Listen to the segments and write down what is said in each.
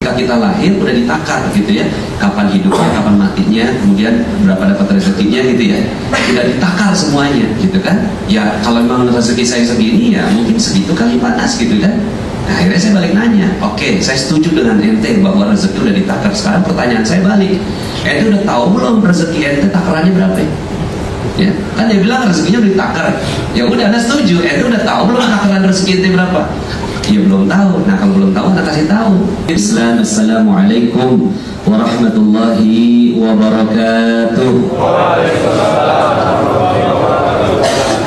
Ketika kita lahir udah ditakar gitu ya, kapan hidupnya, kapan matinya, kemudian berapa dapat rezekinya gitu ya, udah ditakar semuanya gitu kan. Ya kalau memang rezeki saya segini ya mungkin segitu kali panas gitu kan. Nah, akhirnya saya balik nanya, oke, saya setuju dengan ente bahwa rezeki udah ditakar. Sekarang pertanyaan saya balik, ente udah tahu belum rezeki ente takarannya berapa ya? Kan dia bilang rezekinya udah ditakar. Ya udah, anda setuju, ente udah tahu belum takaran rezeki ente berapa? Ya belum tahu. Nah kalau belum tahu, anda kasih tahu. Islam. Assalamualaikum warahmatullahi wabarakatuh.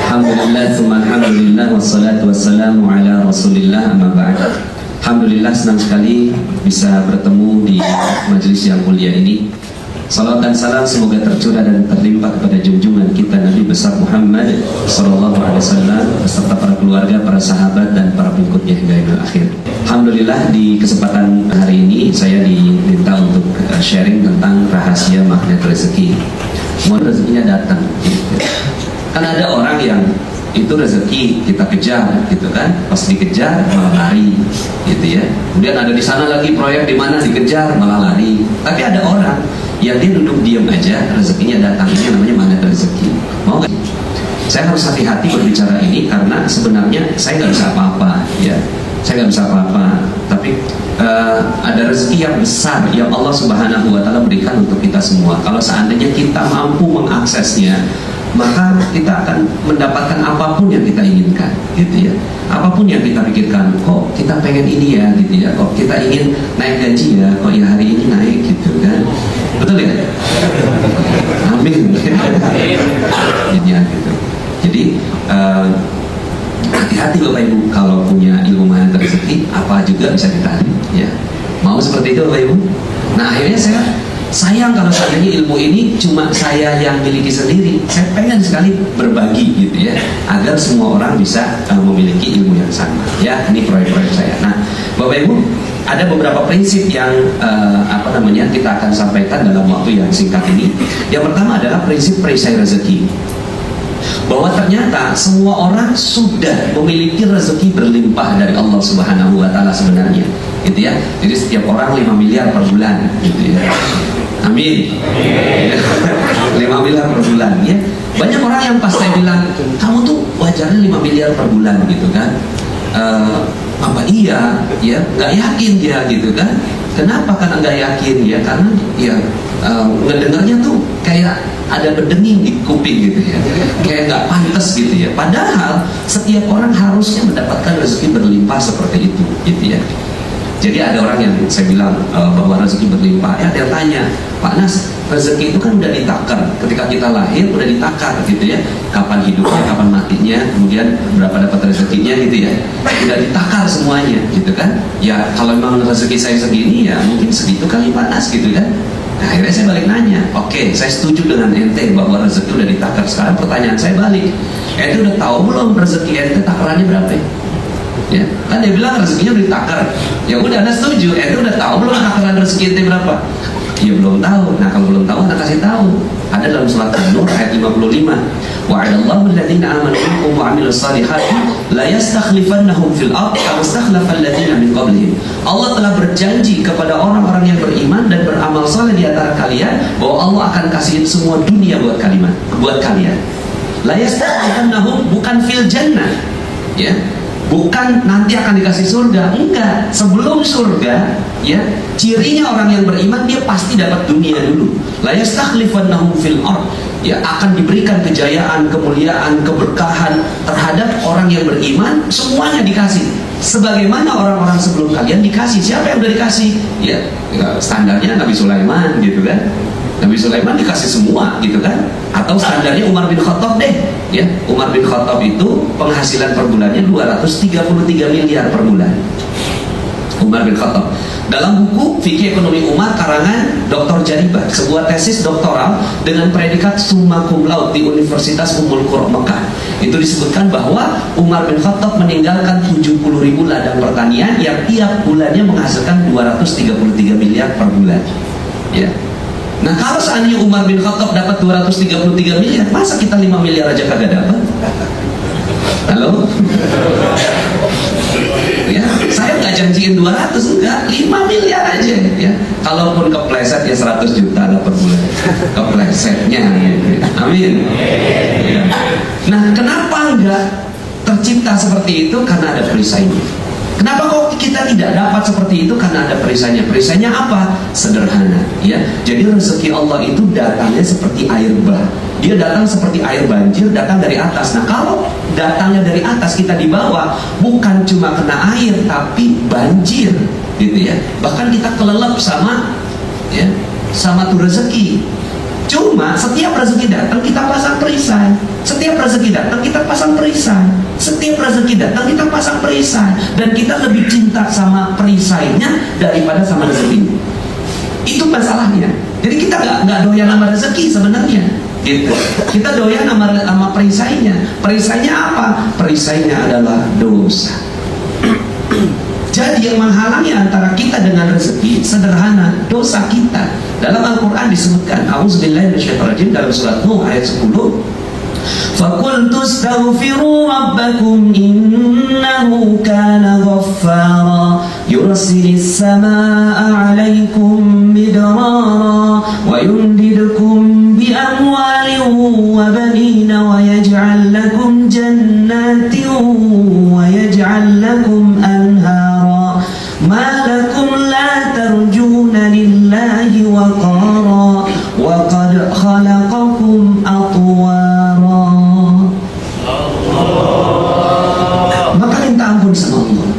Alhamdulillah, alhamdulillah, wassalatu wassalamu ala rasulillah, amma ba'd. Alhamdulillah, senang sekali bisa bertemu di majelis yang mulia ini. Salawat dan salam semoga tercurah dan terlimpah kepada junjungan kita Nabi besar Muhammad sallallahu alaihi wasallam beserta para keluarga, para sahabat dan para pengikutnya hingga yaumil akhir. Alhamdulillah, di kesempatan hari ini saya diminta untuk sharing tentang rahasia magnet rezeki. Mohon rezekinya datang. Kan ada orang yang itu rezeki kita kejar gitu kan, pas dikejar malah lari gitu ya. Kemudian ada di sana lagi proyek di mana dikejar malah lari. Tapi ada orang yang dia duduk diam aja, rezekinya datang. Ini namanya magnet rezeki. Mau nggak? Saya harus hati-hati berbicara ini karena sebenarnya saya nggak bisa apa-apa ya. Saya nggak bisa apa-apa. Tapi ada rezeki yang besar yang Allah Subhanahu Wa Taala berikan untuk kita semua. Kalau seandainya kita mampu mengaksesnya, maka kita akan mendapatkan apapun yang kita inginkan gitu ya. Apapun yang kita pikirkan, kok kita pengen ini ya gitu ya, kok kita ingin naik gaji ya, kok ya hari ini naik gitu kan. Betul ya? Amin. Ya, gitu. Jadi hati-hati Bapak Ibu kalau punya ilmu magnet rezeki, apa juga bisa ditarik ya. Mau seperti itu Bapak Ibu? Nah akhirnya saya sayang kalau seandainya ilmu ini cuma saya yang miliki sendiri. Saya pengen sekali berbagi gitu ya, agar semua orang bisa memiliki ilmu yang sama. Ya, ini proyek-proyek saya. Nah, Bapak Ibu, ada beberapa prinsip yang kita akan sampaikan dalam waktu yang singkat ini. Yang pertama adalah prinsip perisai rezeki. Bahwa ternyata semua orang sudah memiliki rezeki berlimpah dari Allah Subhanahu Wa Taala sebenarnya, gitu ya. Jadi setiap orang 5 miliar per bulan, gitu ya. Amin. 5 miliar per bulan ya. Banyak orang yang pas saya bilang, kamu tuh wajarnya 5 miliar per bulan gitu kan. Apa iya ya, nggak yakin dia gitu kan. Kenapa kan nggak yakin ya? Karena ya ngedengarnya tuh kayak ada berdenging di kuping gitu ya, kayak nggak pantas gitu ya. Padahal setiap orang harusnya mendapatkan rezeki berlimpah seperti itu gitu ya. Jadi ada orang yang saya bilang bahwa rezeki berlimpah, ada yang tanya, Pak Nas, rezeki itu kan udah ditakar, ketika kita lahir udah ditakar gitu ya, kapan hidupnya, kapan matinya, kemudian berapa dapat rezekinya gitu ya, udah ditakar semuanya gitu kan. Ya kalau memang rezeki saya segini ya mungkin segitu kali panas gitu kan. Nah akhirnya saya balik nanya, oke, saya setuju dengan ente bahwa rezeki udah ditakar. Sekarang pertanyaan saya balik, ente udah tahu belum rezeki ente takarannya berapa ya? Kan dia bilang rezekinya udah ditakar. Ya udah, anda setuju, ente udah tahu belum takaran rezeki ente berapa? Ya belum tahu. Nah kalau belum tahu, anda kasih tahu. Ada dalam surat An-Nur ayat 55. Wa'adallahu alladhina amanu minkum wa 'amilus salihati la yastakhlifannahum fil ardh kama istakhlafa alladhina min qablihim. Allah telah berjanji kepada orang-orang yang beriman dan beramal saleh di antara kalian bahwa Allah akan kasihin semua dunia buat kalian. La yastakhlifannahum bukan fil jannah. Ya. Bukan nanti akan dikasih surga, enggak. Sebelum surga, ya, cirinya orang yang beriman dia pasti dapat dunia dulu. La yastakhlifannahum fil ardh, ya, akan diberikan kejayaan, kemuliaan, keberkahan terhadap orang yang beriman, semuanya dikasih. Sebagaimana orang-orang sebelum kalian dikasih. Siapa yang udah dikasih? Ya, standarnya Nabi Sulaiman gitu kan. Nabi Sulaiman dikasih semua gitu kan. Atau standarnya Umar bin Khattab deh ya. Umar bin Khattab itu penghasilan per bulannya 233 miliar per bulan. Umar bin Khattab. Dalam buku Fikih Ekonomi Umar karangan Dr. Jaribah, sebuah tesis doktoral dengan predikat summa cum laude di Universitas Ummul Qura Mekah, itu disebutkan bahwa Umar bin Khattab meninggalkan 70.000 ladang pertanian yang tiap bulannya menghasilkan 233 miliar per bulan ya. Nah kalau seandainya Umar bin Khattab dapat 233 miliar, masa kita 5 miliar aja kagak dapat? Halo? Ya, saya Saya nggak janjiin 200, enggak, 5 miliar aja ya. Kalaupun kepleset ya 100 juta lah per bulan. Keplesetnya. Amin. Ya. Nah, kenapa enggak tercipta seperti itu? Karena ada perisainya. Kenapa kok kita tidak dapat seperti itu? Karena ada perisainya. Perisainya apa? Sederhana, ya. Jadi rezeki Allah itu datangnya seperti air bah. Dia datang seperti air banjir, datang dari atas. Nah, kalau datangnya dari atas, kita di bawah, bukan cuma kena air, tapi banjir, gitu ya. Bahkan kita kelelep sama, ya, sama tuh rezeki. Cuma setiap rezeki datang kita pasang perisai. Setiap rezeki datang kita pasang perisai. Setiap rezeki datang kita pasang perisai. Dan kita lebih cinta sama perisainya daripada sama rezekinya. Itu masalahnya. Jadi kita nggak doyan sama rezeki sebenarnya. Gitu. Kita doyan sama perisainya. Perisainya apa? Perisainya adalah dosa. Jadi yang menghalangi antara kita dengan rezeki sederhana, dosa kita. Dalam Al-Quran disebutkan, A'udzubillahi minasyaitonirrajim, dalam surat Nuh ayat 10, فَقُلْتُ اسْتَغْفِرُوا رَبَّكُمْ إِنَّهُ كَانَ غَفَّارًا يُرْسِلِ السَّمَاءَ عَلَيْكُمْ مِدْرَارًا وَيُمْدِدْكُمْ بِأَمْوَالٍ وَبَنِينَ وَيَجْعَلْ لَكُمْ جَنَّاتٍ وَيَجْعَلْ لَكُمْ أَنْهَارًا مَا لَكُمْ لَا تَرْجُونَ لِلَّهِ وَقَارًا وَقَدْ خَلَقَكُمْ أَطْوَارًا. Maka minta ampun sama Allah.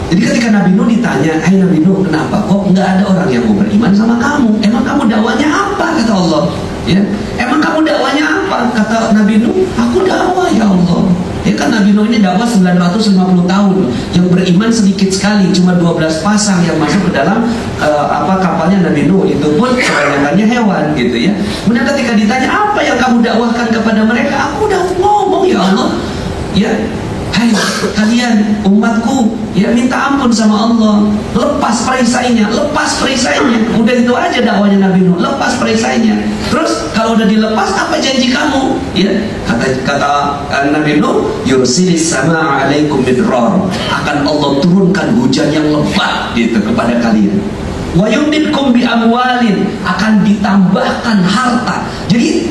Jadi ketika Nabi Nuh ditanya, "Hai Nabi Nuh, kenapa kok nggak ada orang yang mau beriman sama kamu? Emang kamu dakwanya apa?" kata Allah. Ya, emang kamu dakwanya apa? Kata Nabi Nuh, "Aku dakwah ya Allah." Ya kan Nabi Nuh ini dakwah 950 tahun. Yang beriman sedikit sekali, cuma 12 pasang yang masuk ke dalam kapalnya Nabi Nuh. Itu pun kebanyakannya hewan gitu ya. Kemudian ketika ditanya, "Apa yang kamu dakwahkan kepada mereka?" "Aku udah ngomong ya Allah. Ya, hai kalian umatku, ya minta ampun sama Allah, lepas perisainya, lepas perisainya." Udah itu aja dakwanya Nabi Nuh, lepas perisainya. Terus kalau udah dilepas, apa janji kamu? Ya, kata Nabi Nuh, "Yursilis sama alaikum midrar." Akan Allah turunkan hujan yang lebat gitu kepada kalian. Wa yumdidkum bi amwalin, akan ditambahkan harta. Jadi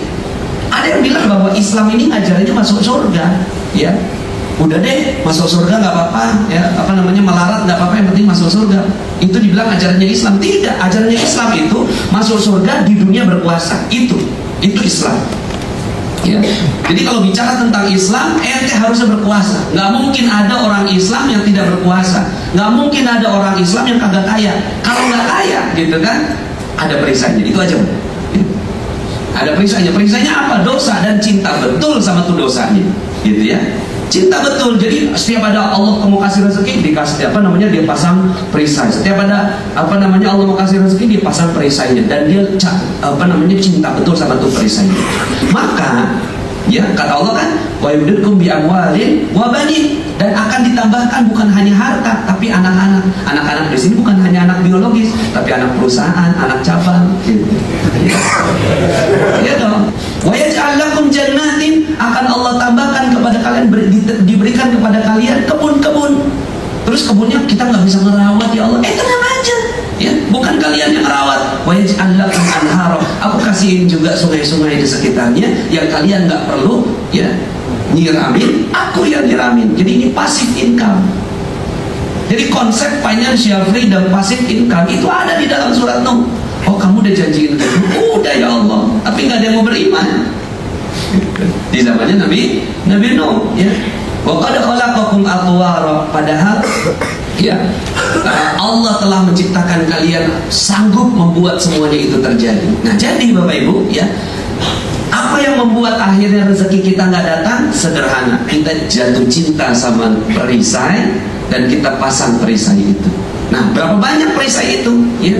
ada yang bilang bahwa Islam ini ngajarinnya masuk surga, ya. Udah deh, masuk surga nggak apa-apa, ya, melarat nggak apa-apa, yang penting masuk surga. Itu dibilang ajarannya Islam. Tidak, ajarannya Islam itu masuk surga di dunia berkuasa. Itu Islam. Ya. Jadi kalau bicara tentang Islam, ente harusnya berkuasa. Nggak mungkin ada orang Islam yang tidak berkuasa. Nggak mungkin ada orang Islam yang kagak kaya. Kalau nggak kaya, gitu kan, ada perisainya. Itu aja. Ada perisainya. Perisainya apa? Dosa dan cinta betul sama tuh dosanya, gitu ya. Cinta betul. Jadi setiap ada Allah mau kasih rezeki, dikasih dia pasang perisai. Setiap ada Allah mau kasih rezeki, dia pasang perisainya, dan dia cinta betul sama tuh perisainya. Maka ya kata Allah kan, wa yumdidkum bi amwalin wa banin, dan akan ditambahkan bukan hanya harta tapi anak-anak. Anak-anak di sini bukan hanya anak biologis, tapi anak perusahaan, anak cabang gitu. Ya dong. Wa yaj'al lakum jannatin, akan Allah tambahkan kepada kalian, diberikan kepada kalian kebun-kebun. Terus kebunnya kita nggak bisa merawat ya Allah. Tenang aja. Ya, bukan kalian yang merawat. Wa yaj'al lakum anhara, aku kasihin juga sungai-sungai di sekitarnya yang kalian nggak perlu ya nyiramin, aku yang nyiramin. Jadi ini passive income. Jadi konsep financial freedom, passive income itu ada di dalam surat Nuh. Oh, kamu udah janjiin gitu? Udah ya Allah, tapi nggak ada yang mau beriman. Di zamannya Nabi Nuh, ya. Wa qad khalaqakum atwara, padahal ya Allah telah menciptakan kalian, sanggup membuat semuanya itu terjadi. Nah, jadi Bapak Ibu, ya, apa yang membuat akhirnya rezeki kita nggak datang? Sederhana, kita jatuh cinta sama perisai dan kita pasang perisai itu. Nah, berapa banyak perisai itu? Ya,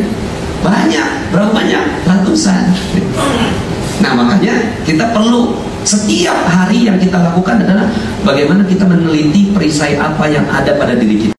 banyak. Berapa banyak? Ratusan. Nah, makanya kita perlu setiap hari yang kita lakukan adalah bagaimana kita meneliti perisai apa yang ada pada diri kita.